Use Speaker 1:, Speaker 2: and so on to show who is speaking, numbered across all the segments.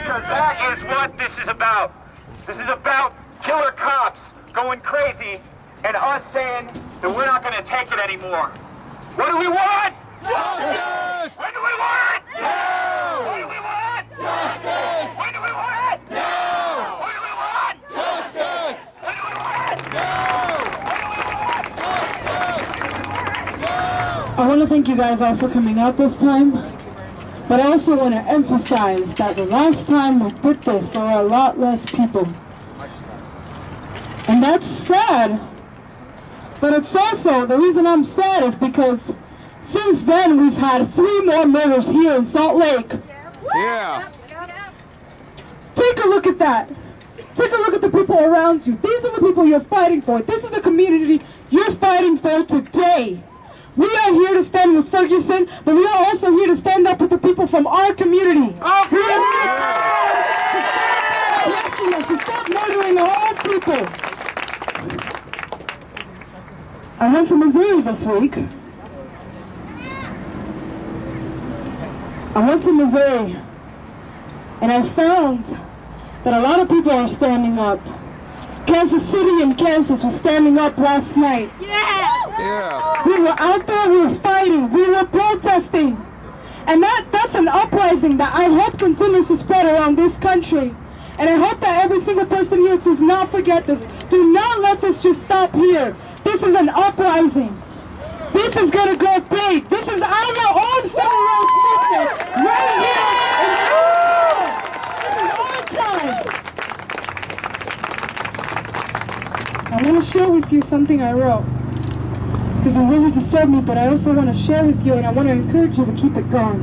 Speaker 1: Because that is what this is about. This is about killer cops going crazy and us saying that we're not going to take it anymore. What do we want?
Speaker 2: Justice!
Speaker 1: When do we want?
Speaker 2: Now!
Speaker 1: What do we want?
Speaker 2: Justice!
Speaker 1: When do we want?
Speaker 2: Now!
Speaker 1: What do we want?
Speaker 2: Justice!
Speaker 1: When do we want?
Speaker 2: Now!
Speaker 1: What do we want?
Speaker 2: Justice! Now!
Speaker 3: I want to thank you guys all for coming out this time, but I also want to emphasize that the last time we did this, there were a lot less people. And that's sad, but it's also, the reason I'm sad is because since then we've had 3 more murders here in Salt Lake.
Speaker 2: Yeah.
Speaker 3: Take a look at that. Take a look at the people around you. These are the people you're fighting for. This is the community you're fighting for today. We are here to stand with Ferguson, but we are also here to stand up with the people from our community. We are here to stop arresting us, to stop murdering our own people. I went to Missouri this week. I went to Missouri, and I found that a lot of people are standing up. Kansas City and Kansas was standing up last night.
Speaker 2: Yeah.
Speaker 3: We were out there, we were fighting, we were protesting. And that's an uprising that I hope continues to spread around this country. And I hope that every single person here does not forget this. Do not let this just stop here. This is an uprising. This is going to go big. This is our own civil rights movement right here in our time. This is our time. I want to share with you something I wrote, because it really disturbed me, but I also want to share with you, and I want to encourage you to keep it going.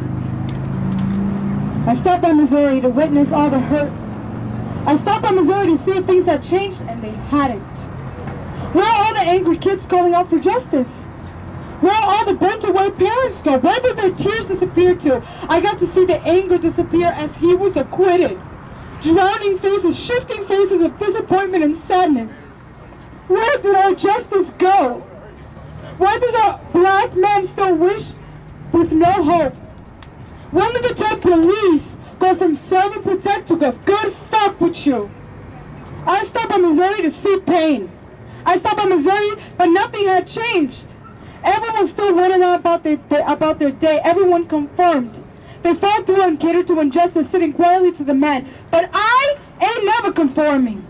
Speaker 3: I stopped by Missouri to witness all the hurt. I stopped by Missouri to see if things had changed, and they hadn't. Where are all the angry kids calling out for justice? Where are all the burnt away parents go? Where did their tears disappear to? I got to see the anger disappear as he was acquitted. Drowning faces, shifting faces of disappointment and sadness. Where did our justice go? Why does our black man still wish with no hope? When did the term police go from serve and protect to go good fuck with you? I stopped by Missouri to see pain. I stopped by Missouri, but nothing had changed. Everyone still went on about their day. Everyone confirmed. They fought through and catered to injustice, sitting quietly to the man. But I ain't never conforming.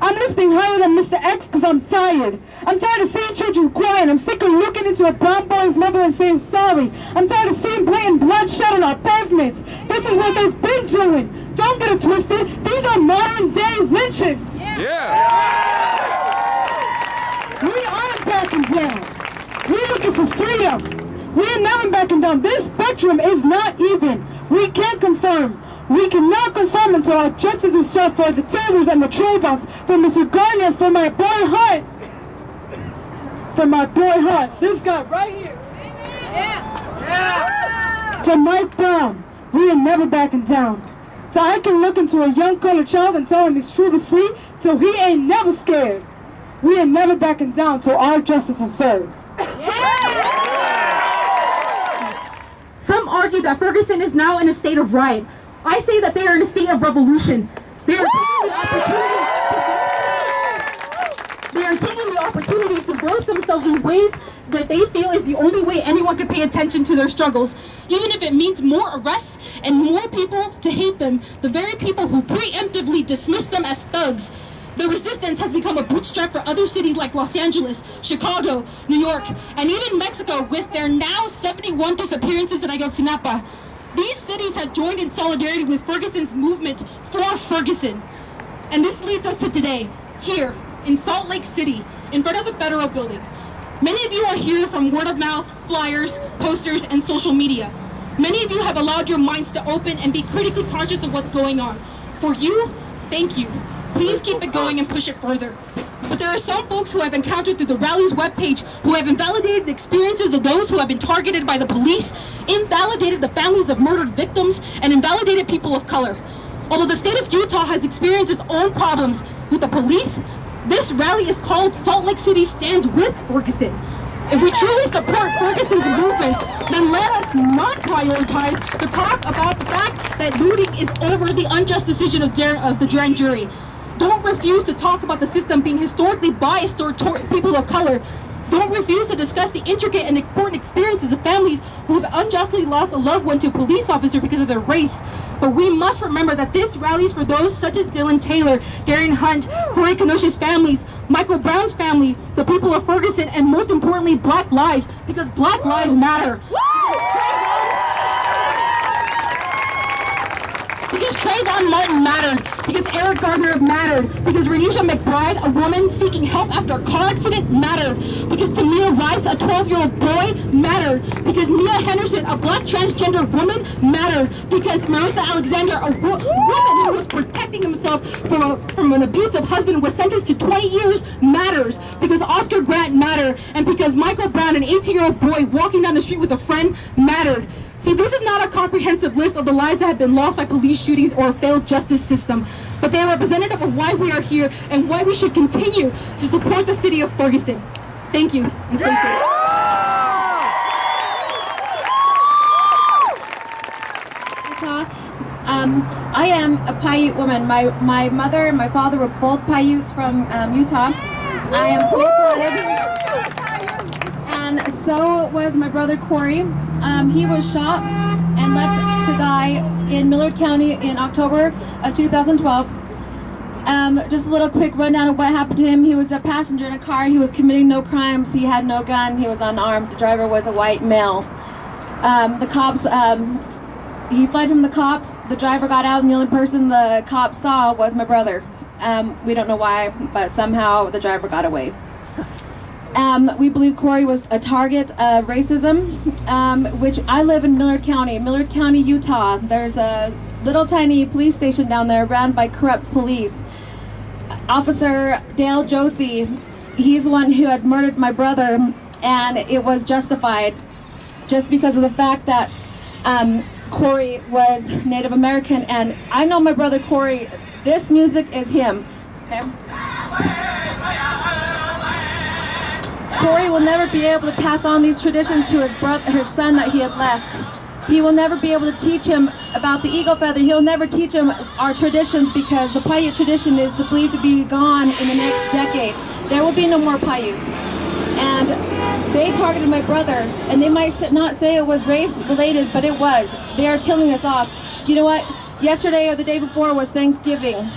Speaker 3: I'm lifting higher than Mr. X because I'm tired. I'm tired of seeing children crying. I'm sick of looking into a brown boy's mother and saying sorry. I'm tired of seeing blatant bloodshed on our pavements. This is what they've been doing. Don't get it twisted. These are modern day lynchings.
Speaker 2: Yeah.
Speaker 3: We aren't backing down. We're looking for freedom. We are never backing down. This spectrum is not even. We can't confirm. We cannot confirm until our justice is served for the Taylors and the Trayvons, for Mr. Garner, for my boy Hunt. For my boy Hunt. This guy right here. Yeah. For Mike Brown. We are never backing down. So I can look into a young colored child and tell him he's truly free, till he ain't never scared. We are never backing down till our justice is served.
Speaker 4: Some argue that Ferguson is now in a state of riot. I say that they are in a state of revolution. They are taking the opportunity to voice themselves in ways that they feel is the only way anyone can pay attention to their struggles, even if it means more arrests and more people to hate them, the very people who preemptively dismiss them as thugs. The resistance has become a bootstrap for other cities like Los Angeles, Chicago, New York, and even Mexico, with their now 71 disappearances in Ayotzinapa. These cities have joined in solidarity with Ferguson's movement for Ferguson. And this leads us to today, here in Salt Lake City, in front of the federal building. Many of you are here from word of mouth, flyers, posters, and social media. Many of you have allowed your minds to open and be critically conscious of what's going on. For you, thank you. Please keep it going and push it further. But there are some folks who I've encountered through the rally's webpage who have invalidated the experiences of those who have been targeted by the police, invalidated the families of murdered victims, and invalidated people of color. Although the state of Utah has experienced its own problems with the police, this rally is called Salt Lake City Stands with Ferguson. If we truly support Ferguson's movement, then let us not prioritize to talk about the fact that looting is over the unjust decision of the grand jury. Don't refuse to talk about the system being historically biased toward people of color. Don't refuse to discuss the intricate and important experiences of families who have unjustly lost a loved one to a police officer because of their race. But we must remember that this rally is for those such as Dylan Taylor, Darian Hunt, Corey Kenosha's families, Michael Brown's family, the people of Ferguson, and most importantly, Black lives, because Black lives matter. Because Trayvon Martin mattered, because Eric Gardner mattered, because Renisha McBride, a woman seeking help after a car accident, mattered, because Tamir Rice, a 12-year-old boy, mattered, because Mia Henderson, a Black transgender woman, mattered, because Marissa Alexander, a woman who was protecting himself from an abusive husband, was sentenced to 20 years, matters, because Oscar Grant mattered, and because Michael Brown, an 18-year-old boy walking down the street with a friend, mattered. See, this is not a comprehensive list of the lives that have been lost by police shootings or a failed justice system, but they are representative of why we are here and why we should continue to support the city of Ferguson. Thank you, and stay safe.
Speaker 5: I am a Paiute woman. My mother and my father were both Paiutes from Utah. I am cold-blooded, and so was my brother Corey. He was shot and left to die in Millard County in October of 2012. Just a little quick rundown of what happened to him. He was a passenger in a car. He was committing no crimes. He had no gun. He was unarmed. The driver was a white male. The cops, he fled from the cops. The driver got out, and the only person the cops saw was my brother. We don't know why, but somehow the driver got away. We believe Corey was a target of racism, which I live in Millard County, Utah. There's a little tiny police station down there ran by corrupt police. Officer Dale Josie, he's the one who had murdered my brother, and it was justified just because of the fact that Corey was Native American, and I know my brother Corey, this music is him. Okay? Corey will never be able to pass on these traditions to his son that he had left. He will never be able to teach him about the eagle feather. He'll never teach him our traditions because the Paiute tradition is believed to be gone in the next decade. There will be no more Paiutes. And they targeted my brother, and they might not say it was race related, but it was. They are killing us off. You know what? Yesterday or the day before was Thanksgiving.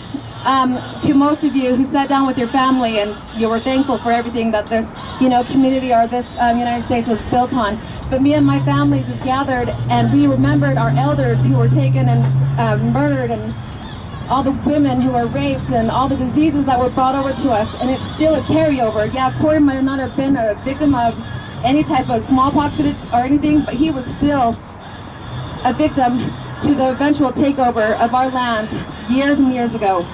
Speaker 5: To most of you who sat down with your family and you were thankful for everything that this, community or this United States was built on. But me and my family just gathered and we remembered our elders who were taken and murdered, and all the women who were raped, and all the diseases that were brought over to us, and it's still a carryover. Yeah, Corey might not have been a victim of any type of smallpox or anything, but he was still a victim to the eventual takeover of our land years and years ago.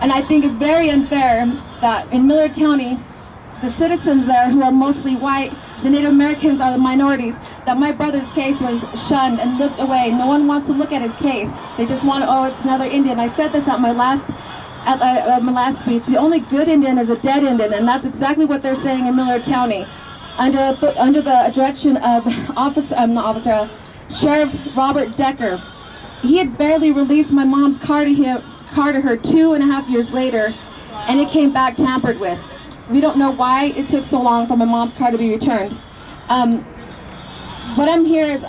Speaker 5: And I think it's very unfair that in Millard County, the citizens there who are mostly white, the Native Americans are the minorities, that my brother's case was shunned and looked away. No one wants to look at his case. They just want, it's another Indian. I said this at my last speech. The only good Indian is a dead Indian, and that's exactly what they're saying in Millard County. Under the direction of Sheriff Robert Decker. He had barely released my mom's car to her 2.5 years later, and it came back tampered with. We don't know why it took so long for my mom's car to be returned. What I'm here is,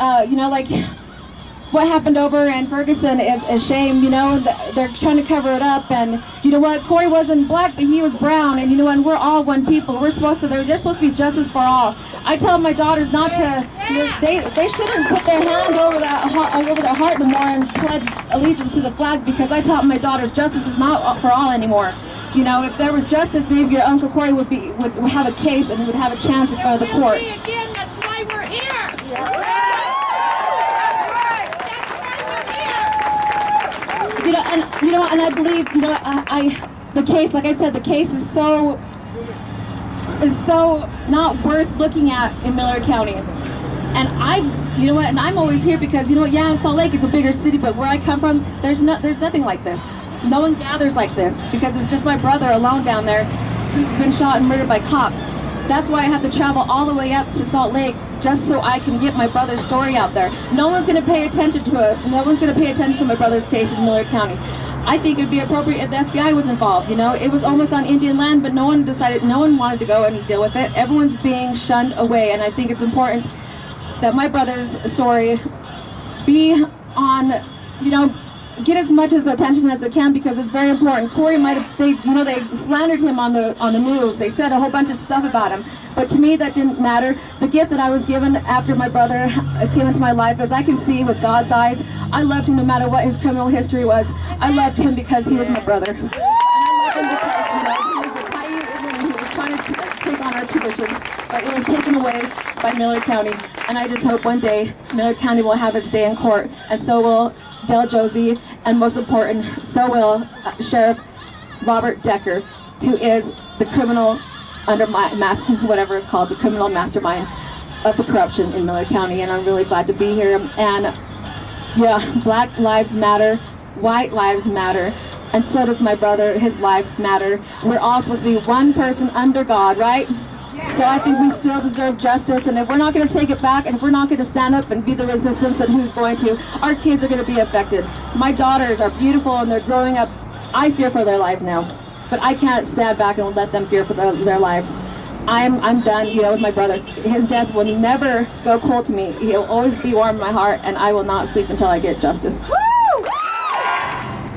Speaker 5: what happened over in Ferguson is a shame. They're trying to cover it up, and you know what? Corey wasn't black, but he was brown, and and we're all one people. There's supposed to be justice for all. I tell my daughters not to. They shouldn't put their hand over their heart no more and pledge allegiance to the flag, because I taught my daughters justice is not for all anymore. If there was justice, maybe your Uncle Corey would have a case and would have a chance in front of the court.
Speaker 6: Again, that's why we're here.
Speaker 5: Yeah. And I believe, the case, like I said, the case is so not worth looking at in Millard County. And and I'm always here because, in Salt Lake it's a bigger city, but where I come from, there's nothing like this. No one gathers like this, because it's just my brother alone down there who's been shot and murdered by cops. That's why I have to travel all the way up to Salt Lake just so I can get my brother's story out there. No one's going to pay attention to it. No one's going to pay attention to my brother's case in Millard County. I think it'd be appropriate if the FBI was involved. You know, it was almost on Indian land, but no one wanted to go and deal with it. Everyone's being shunned away, and I think it's important that my brother's story be on, you know, get as much as attention as it can, because it's very important. Corey might have, they slandered him on the news. They said a whole bunch of stuff about him, but to me that didn't matter. The gift that I was given after my brother came into my life is I can see with God's eyes. I loved him no matter what his criminal history was. I loved him because he was my brother. And I loved him because, you know, he was a pioneer and he was trying to take on our traditions, but it was taken away by Millard County. And I just hope one day Millard County will have its day in court, and so will Del Josie, and most important, so will Sheriff Robert Decker, who is the criminal whatever it's called, the criminal mastermind of the corruption in Millard County. And I'm really glad to be here. And yeah, Black lives matter, white lives matter, and so does my brother. His lives matter. We're all supposed to be one person under God, right? So I think we still deserve justice, and if we're not going to take it back, and if we're not going to stand up and be the resistance, then who's going to? Our kids are going to be affected. My daughters are beautiful and they're growing up. I fear for their lives now, but I can't stand back and let them fear for their lives. I'm done, you know, with my brother. His death will never go cold to me. He'll always be warm in my heart, and I will not sleep until I get justice.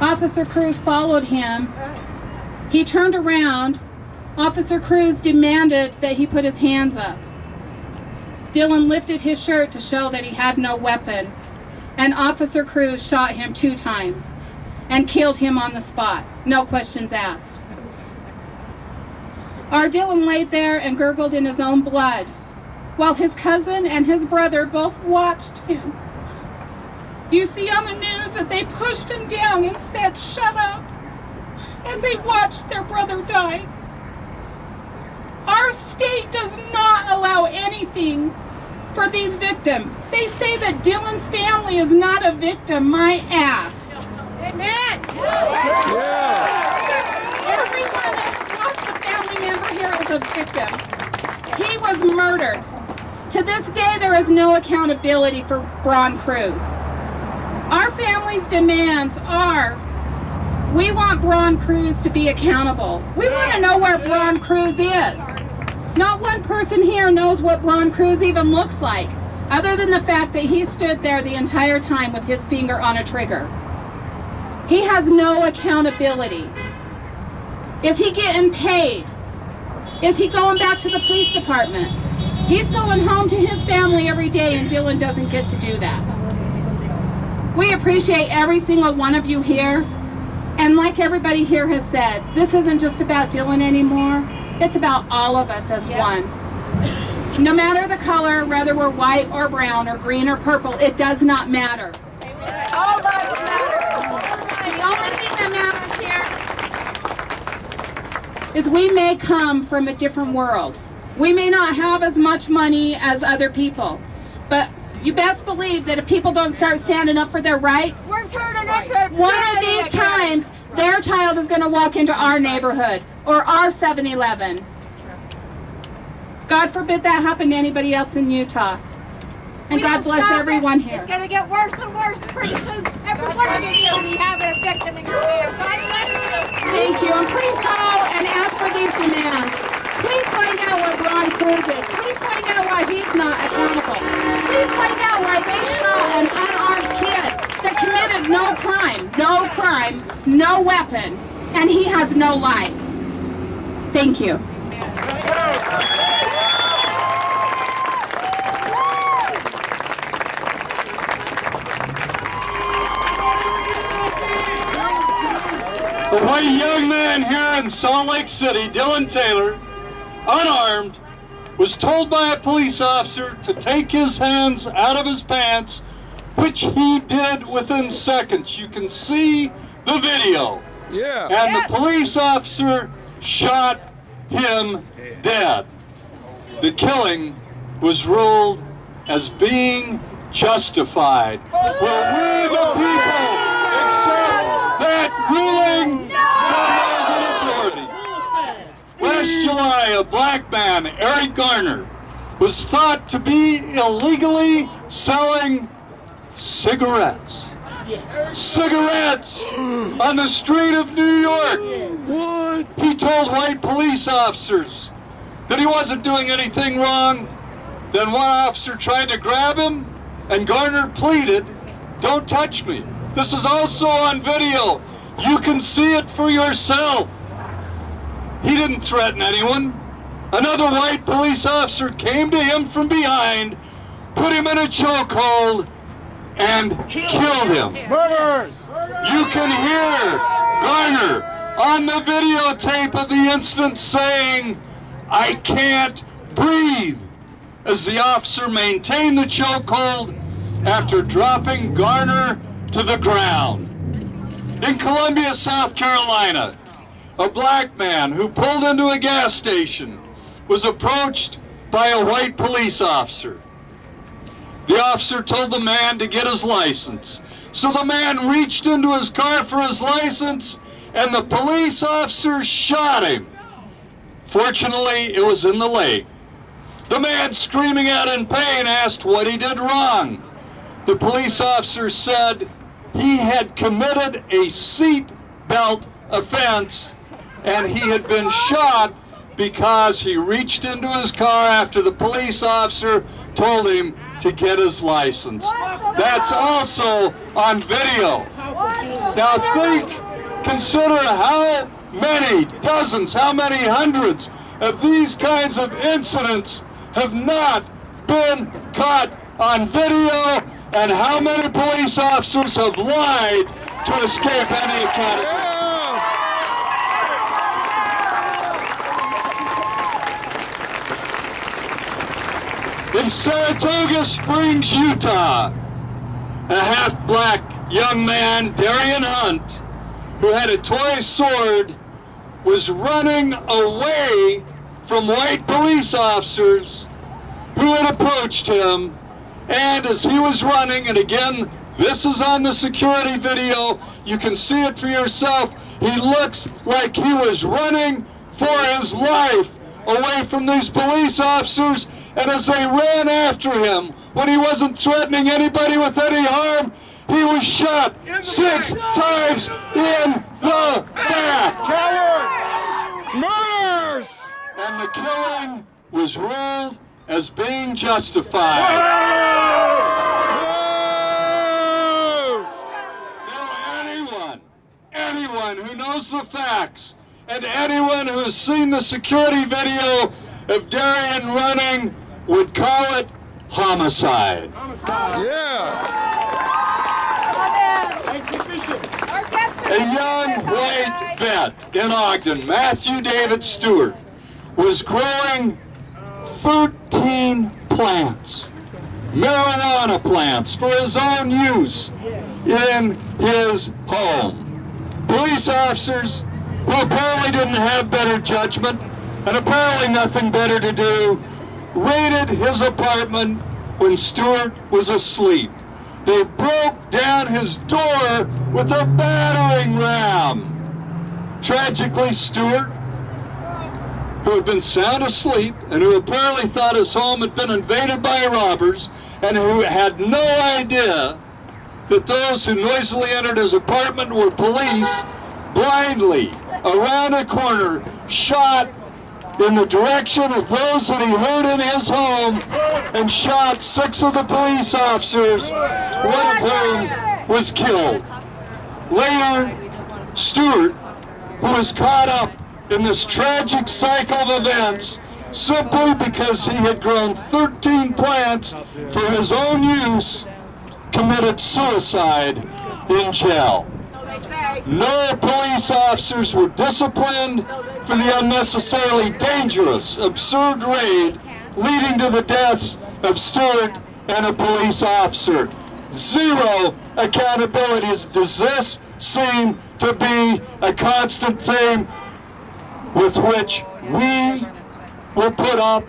Speaker 7: Officer Cruz followed him. He turned around. Officer Cruz demanded that he put his hands up. Dylan lifted his shirt to show that he had no weapon, and Officer Cruz shot him 2 times and killed him on the spot. No questions asked. Our Dylan laid there and gurgled in his own blood, while his cousin and his brother both watched him. You see on the news that they pushed him down and said, "Shut up," as they watched their brother die. Our state does not allow anything for these victims. They say that Dylan's family is not a victim. My ass.
Speaker 6: Amen.
Speaker 7: Everyone that lost a family member here is a victim. He was murdered. To this day, there is no accountability for Braun Cruz. Our family's demands are, we want Braun Cruz to be accountable. We want to know where Braun Cruz is. Not one person here knows what Braun Cruz even looks like, other than the fact that he stood there the entire time with his finger on a trigger. He has no accountability. Is he getting paid? Is he going back to the police department? He's going home to his family every day, and Dylan doesn't get to do that. We appreciate every single one of you here. And like everybody here has said, this isn't just about Dylan anymore. It's about all of us as one. No matter the color, whether we're white or brown or green or purple, it does not matter.
Speaker 6: All lives matter.
Speaker 7: The only thing that matters here is we may come from a different world. We may not have as much money as other people, but you best believe that if people don't start standing up for their rights,
Speaker 6: We're turning into
Speaker 7: one of these times, their child is going to walk into our neighborhood or our 7-Eleven. God forbid that happen to anybody else in Utah. And God bless everyone here.
Speaker 6: It's going to get worse and worse pretty soon. Every one of you will be having a victim in your hands. God bless you.
Speaker 7: Thank you. And please call and ask for these demands. Please find out what Braun Cruz is. Please find out why he's not accountable. Please find out why they shot an unarmed kid that committed no crime, no weapon, and he has no life. Thank you.
Speaker 8: A white young man here in Salt Lake City, Dylan Taylor, unarmed, was told by a police officer to take his hands out of his pants, which he did within seconds. You can see the video.
Speaker 2: Yeah.
Speaker 8: And the police officer shot him dead. The killing was ruled as being justified. Will we the people accept that ruling from those in authority? Let Last July, a black man, Eric Garner, was thought to be illegally selling cigarettes. Cigarettes on the street of New York.
Speaker 2: What?
Speaker 8: He told white police officers that he wasn't doing anything wrong. Then one officer tried to grab him, and Garner pleaded, "Don't touch me." This is also on video. You can see it for yourself. He didn't threaten anyone. Another white police officer came to him from behind, put him in a chokehold, and killed him.
Speaker 2: Murders!
Speaker 8: You can hear Garner on the videotape of the incident saying, "I can't breathe," as the officer maintained the chokehold after dropping Garner to the ground. In Columbia, South Carolina, a black man who pulled into a gas station was approached by a white police officer. The officer told the man to get his license. So the man reached into his car for his license, and the police officer shot him. Fortunately, it was in the leg. The man, screaming out in pain, asked what he did wrong. The police officer said he had committed a seat belt offense, and he had been shot because he reached into his car after the police officer told him to get his license. That's also on video. Now consider how many dozens, how many hundreds of these kinds of incidents have not been caught on video, and how many police officers have lied to escape any accountability. In Saratoga Springs, Utah, a half-black young man, Darian Hunt, who had a toy sword, was running away from white police officers who had approached him. And as he was running, and again, this is on the security video, you can see it for yourself, he looks like he was running for his life away from these police officers. And as they ran after him, when he wasn't threatening anybody with any harm, he was shot 6 times in the back.
Speaker 2: Cowards! Murders!
Speaker 8: And the killing was ruled as being justified. Now anyone who knows the facts, and anyone who has seen the security video of Darian running would call it homicide.
Speaker 2: Yeah!
Speaker 8: A young white vet in Ogden, Matthew David Stewart, was growing 13 plants, marijuana plants, for his own use in his home. Police officers, who apparently didn't have better judgment and apparently nothing better to do, raided his apartment when Stewart was asleep. They broke down his door with a battering ram. Tragically, Stewart, who had been sound asleep and who apparently thought his home had been invaded by robbers and who had no idea that those who noisily entered his apartment were police, blindly, around a corner, shot in the direction of those that he heard in his home and shot 6 of the police officers, one of whom was killed. Later, Stewart, who was caught up in this tragic cycle of events simply because he had grown 13 plants for his own use, committed suicide in jail. No police officers were disciplined for the unnecessarily dangerous, absurd raid leading to the deaths of Stewart and a police officer. Zero accountability. Does this seem to be a constant theme with which we will put up?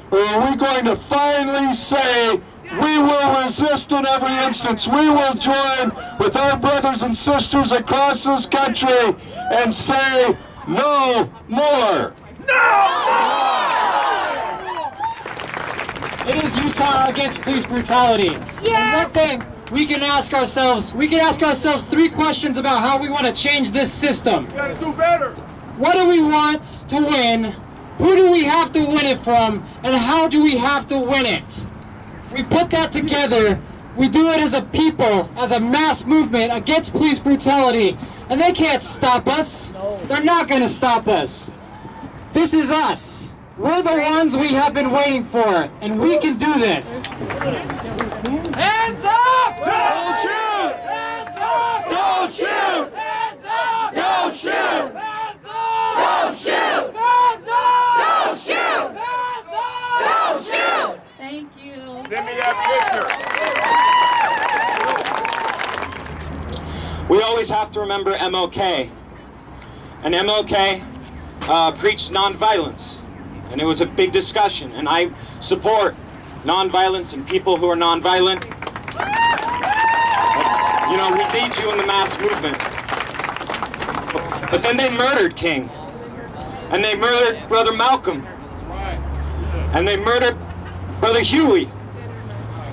Speaker 8: Or are we going to finally say, we will resist in every instance? We will join with our brothers and sisters across this country and say, no more.
Speaker 9: It is Utah against police brutality. And one thing we can ask ourselves 3 questions about how we want to change this system.
Speaker 2: We gotta do better.
Speaker 9: What do we want to win? Who do we have to win it from? And how do we have to win it? We put that together. We do it as a people, as a mass movement against police brutality. And they can't stop us. They're not going to stop us. This is us. We're the ones we have been waiting for. And we can do this.
Speaker 2: Hands up! Don't shoot! Hands up! Don't shoot! Hands up! Don't shoot! Hands up! Don't shoot! Hands up! Don't shoot! Hands up! Don't shoot!
Speaker 7: Thank you.
Speaker 1: Send me that picture.
Speaker 10: We always have to remember MLK. And MLK preached nonviolence. And it was a big discussion. And I support nonviolence and people who are nonviolent. You know, we need you in the mass movement. But then they murdered King. And they murdered Brother Malcolm. And they murdered Brother Huey.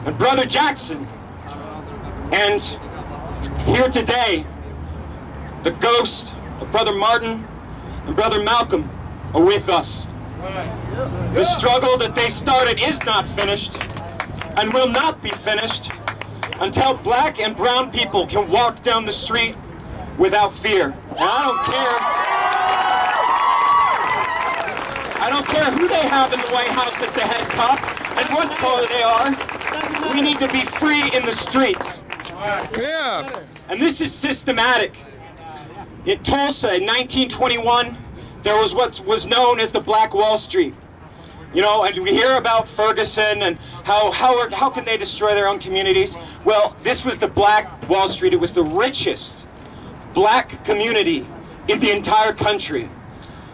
Speaker 10: And Brother Jackson. And here today, the ghost of Brother Martin and Brother Malcolm are with us. The struggle that they started is not finished and will not be finished until black and brown people can walk down the street without fear. And I don't care who they have in the White House as the head cop and what color they are. We need to be free in the streets.
Speaker 2: Yeah.
Speaker 10: And this is systematic. In Tulsa in 1921, there was what was known as the Black Wall Street. You know, and we hear about Ferguson and how can they destroy their own communities? Well, this was the Black Wall Street. It was the richest black community in the entire country.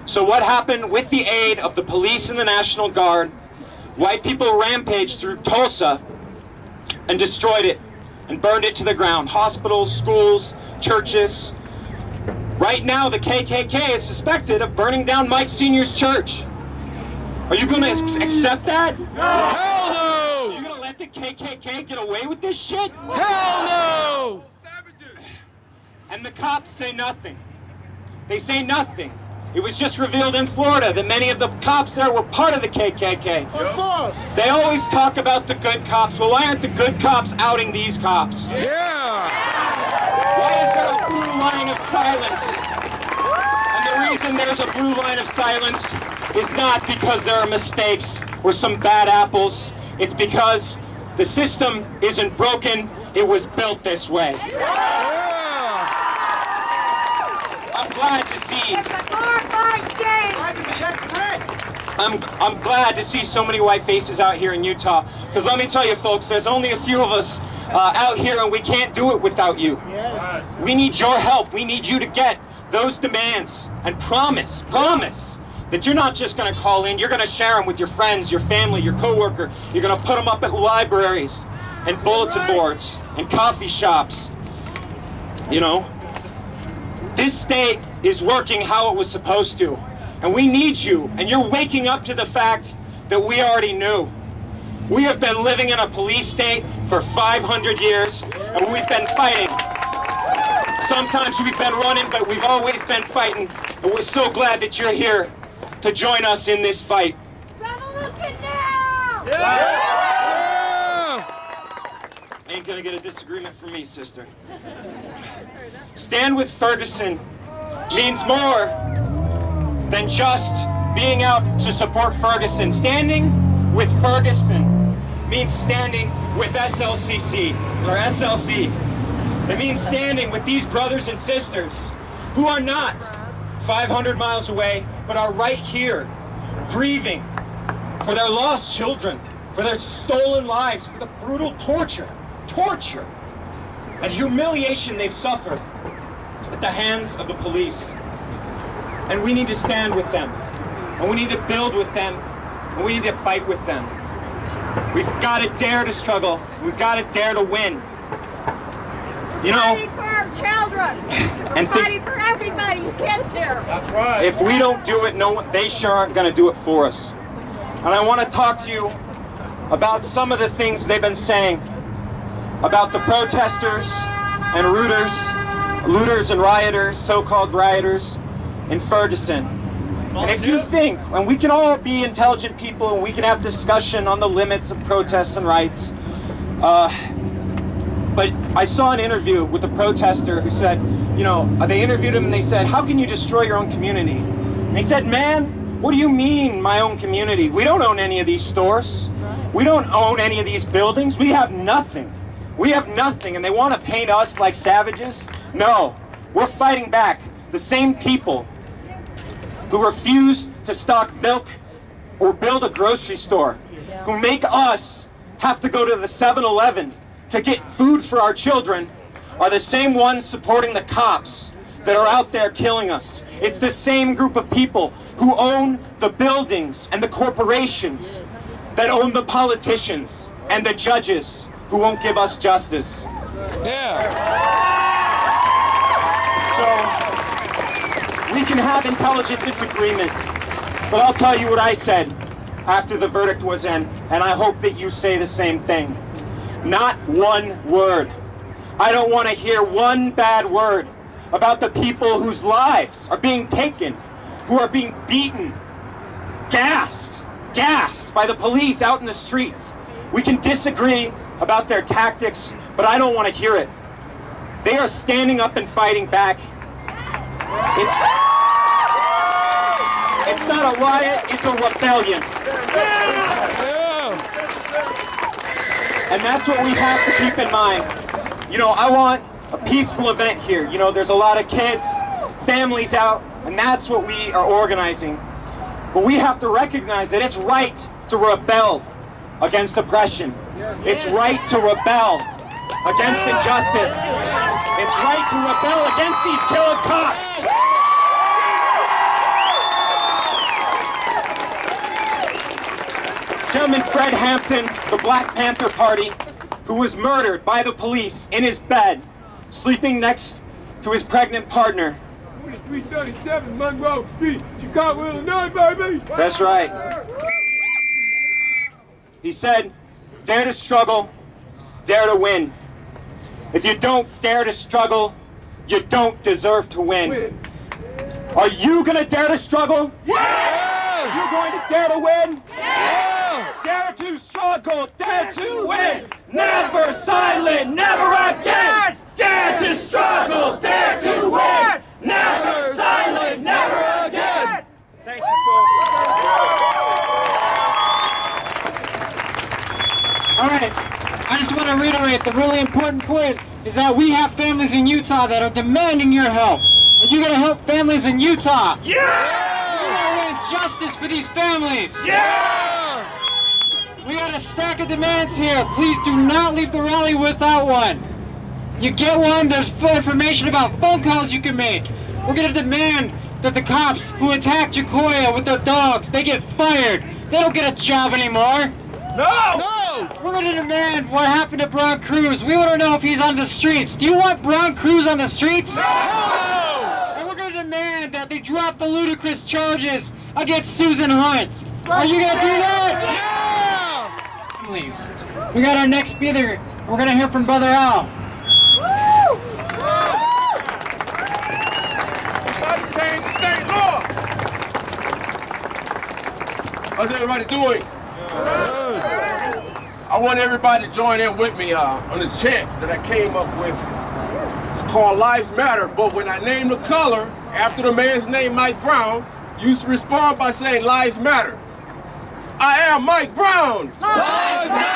Speaker 10: So what happened with the aid of the police and the National Guard? White people rampaged through Tulsa and destroyed it and burned it to the ground. Hospitals, schools, churches. Right now, the KKK is suspected of burning down Mike Sr.'s church. Are you going to accept that?
Speaker 2: No. Hell no!
Speaker 10: Are you going to let the KKK get away with this shit?
Speaker 2: Hell no!
Speaker 10: And the cops say nothing. They say nothing. It was just revealed in Florida that many of the cops there were part of the KKK.
Speaker 2: Of course.
Speaker 10: They always talk about the good cops. Well, why aren't the good cops outing these cops?
Speaker 2: Yeah.
Speaker 10: Why is there a blue line of silence? And the reason there's a blue line of silence is not because there are mistakes or some bad apples. It's because the system isn't broken. It was built this way. I'm glad to see. I'm glad to see so many white faces out here in Utah. Because let me tell you, folks, there's only a few of us out here, and we can't do it without you. Yes. We need your help. We need you to get those demands and promise that you're not just going to call in. You're going to share them with your friends, your family, your coworker. You're going to put them up at libraries and bulletin boards and coffee shops. You know, this state is working how it was supposed to. And we need you. And you're waking up to the fact that we already knew. We have been living in a police state for 500 years, and we've been fighting. Sometimes we've been running, but we've always been fighting. And we're so glad that you're here to join us in this fight.
Speaker 6: Revolution now!
Speaker 2: Yeah.
Speaker 10: Ain't gonna get a disagreement from me, sister. Stand with Ferguson means more than just being out to support Ferguson. Standing with Ferguson means standing with SLCC, or SLC. It means standing with these brothers and sisters who are not 500 miles away, but are right here, grieving for their lost children, for their stolen lives, for the brutal torture, and humiliation they've suffered at the hands of the police. And we need to stand with them, and we need to build with them, and we need to fight with them. We've got to dare to struggle. We've got to dare to win. You know,
Speaker 6: children. We're fighting for everybody's kids here.
Speaker 10: That's right. If we don't do it, no one, they sure aren't going to do it for us. And I want to talk to you about some of the things they've been saying about the protesters and looters and rioters, so-called rioters in Ferguson. And if you think, and we can all be intelligent people and we can have discussion on the limits of protests and rights, but I saw an interview with a protester who said, you know, they interviewed him and they said, how can you destroy your own community? And he said, man, what do you mean my own community? We don't own any of these stores. We don't own any of these buildings. We have nothing. We have nothing, and they want to paint us like savages? No, we're fighting back. The same people who refuse to stock milk or build a grocery store, who make us have to go to the 7-Eleven to get food for our children, are the same ones supporting the cops that are out there killing us. It's the same group of people who own the buildings and the corporations that own the politicians and the judges who won't give us justice.
Speaker 2: Yeah.
Speaker 10: So, we can have intelligent disagreement, but I'll tell you what I said after the verdict was in, and I hope that you say the same thing. Not one word. I don't want to hear one bad word about the people whose lives are being taken, who are being beaten, gassed by the police out in the streets. We can disagree about their tactics, but I don't want to hear it. They are standing up and fighting back. It's not a riot, it's a rebellion. And that's what we have to keep in mind. You know, I want a peaceful event here. You know, there's a lot of kids, families out, and that's what we are organizing. But we have to recognize that it's right to rebel against oppression. It's right to rebel against injustice. It's right to rebel against these killer cops. Gentleman Fred Hampton, the Black Panther Party, who was murdered by the police in his bed, sleeping next to his pregnant partner.
Speaker 2: 2337 Monroe Street, Chicago, Illinois, baby!
Speaker 10: That's right. He said, dare to struggle, dare to win. If you don't dare to struggle, you don't deserve to win. Are you gonna dare to struggle? Yeah! You going to dare to win? Yeah! Dare to struggle, dare to win! Never silent, never again! Dare to struggle, dare to win! Never silent, never again! Thank you, folks.
Speaker 9: All right, I just want to reiterate the really important point is that we have families in Utah that are demanding your help. Are you going to help families in Utah?
Speaker 2: Yeah!
Speaker 9: We're going to want justice for these families.
Speaker 2: Yeah!
Speaker 9: We got a stack of demands here. Please do not leave the rally without one. You get one, there's full information about phone calls you can make. We're going to demand that the cops who attacked Jacoya with their dogs, they get fired. They don't get a job anymore.
Speaker 2: No!
Speaker 9: We're going to demand what happened to Bron Cruz. We want to know if he's on the streets. Do you want Bron Cruz on the streets?
Speaker 2: No!
Speaker 9: And we're going to demand that they drop the ludicrous charges against Susan Hunt. Are you going to do that?
Speaker 2: Yeah!
Speaker 9: Please. We got our next speaker. We're going to hear from Brother Al.
Speaker 2: Change the state law. How's everybody doing? I want everybody to join in with me on this chant that I came up with. It's called Lives Matter, but when I name the color after the man's name, Mike Brown, you respond by saying Lives Matter. I am Mike Brown.
Speaker 7: Lives Matter!